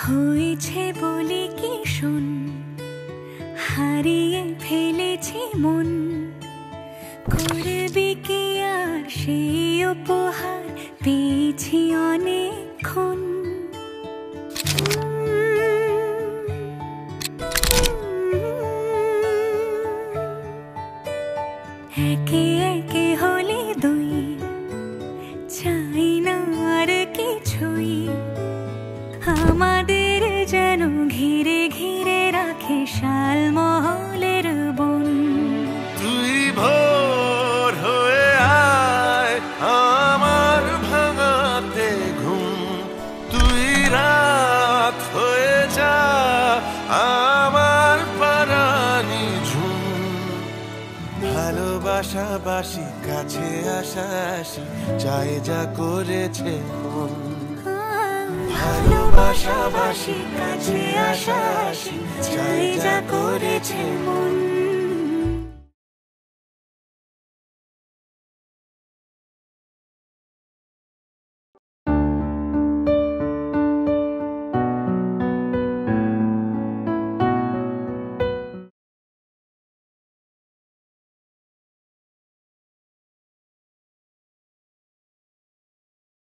হয়েছে বলে কি শোন, হারিয়ে ফেলেছি মন। করবি কি আর সেই উপহার, পেয়েছি অনেকক্ষণ। একে একে হলে দুই, চাই না আর কিছুই। আমাদের যেন ঘিরে ঘিরে রাখে শালমহলের বন। তুই ভোর হয়ে আয় আমার ভাঙাতে ঘুম, তুই রাত হয়ে যা আমার পারানি ঝুম। ভালোবাসাবাসি কাছে আসাসি চাই যা করেছে মন। ভালোবাসাবাসি কাছে আসাসি চাই যা করেছে মন।